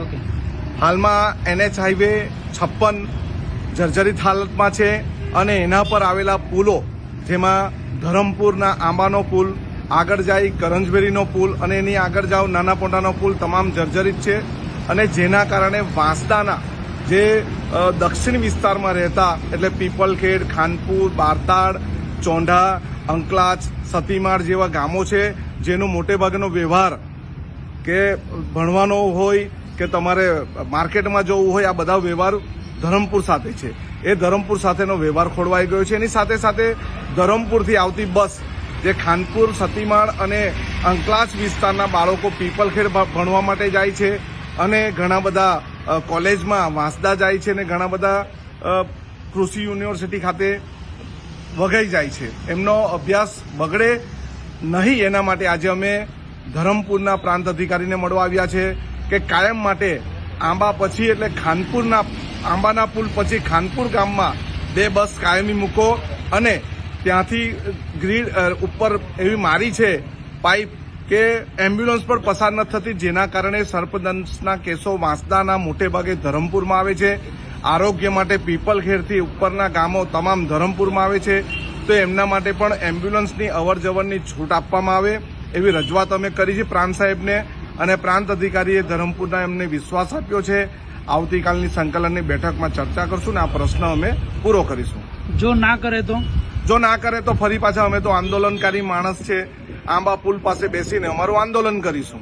Okay, હાલમાં NH highway 56 જર્જરિત હાલતમાં છે અને એના પર આવેલા પુલો, જેમાં ધરમપુરના આંબાનો પુલ, આગળ જાય કરંજબેરીનો પુલ અને એની આગળ જાઓ નાનાપોંડાનો પુલ, તમામ જર્જરિત છે. અને જેના કારણે વાંસદાના જે દક્ષિણ વિસ્તારમાં રહેતા એટલે પીપલખેડ, ખાનપુર, બારતાડ, ચોંઢા, અંકલાચ, સતીમાળ જેવા ગામો છે, જેનો મોટે ભાગનો વ્યવહાર કે ભણવાનો હોય કે તમારે માર્કેટમાં જવું હોય, આ બધા વ્યવહાર ધરમપુર સાથે છે. એ ધરમપુર સાથેનો વ્યવહાર ખોરવાઈ ગયો છે. એની સાથે સાથે ધરમપુરથી આવતી બસ જે ખાનપુર, સતીમાળ અને અંકલાચ વિસ્તારના બાળકો પીપલખેડ ભણવા માટે જાય છે અને ઘણા બધા કોલેજમાં વાંસદા જાય છે અને ઘણા બધા કૃષિ યુનિવર્સિટી ખાતે વઘાઈ જાય છે. એમનો અભ્યાસ બગડે નહીં એના માટે આજે અમે ધરમપુરના પ્રાંત અધિકારીને મળવા આવ્યા છે કે કાયમ માટે આંબા પછી એટલે ખાનપુરના આંબાના પુલ પછી ખાનપુર ગામમાં 2 બસ કાયમી મૂકો અને ત્યાંથી ગ્રીડ ઉપર એવી મારી છે પાઇપ કે એમ્બ્યુલન્સ પણ પસાર નથી થતી, જેના કારણે સર્પદંશના કેસો વાંસદાના મોટે ભાગે ધરમપુરમાં આવે છે. આરોગ્ય માટે પીપલખેડથી ઉપરના ગામો તમામ ધરમપુરમાં આવે છે. તો એમના માટે પણ એમ્બ્યુલન્સની અવરજવરની છૂટ આપવામાં આવે એવી રજૂઆત અમે કરી છે પ્રાંત સાહેબને, અને પ્રાંત અધિકારીએ ધરમપુરના એમને વિશ્વાસ આપ્યો છે. આવતીકાલની સંકલનની બેઠકમાં ચર્ચા કરશું ને આ પ્રશ્ન અમે પૂરો કરીશું. જો ના કરે તો ફરી પાછા અમે તો આંદોલનકારી માણસ છે, આંબા પુલ પાસે બેસીને અમારું આંદોલન કરીશું.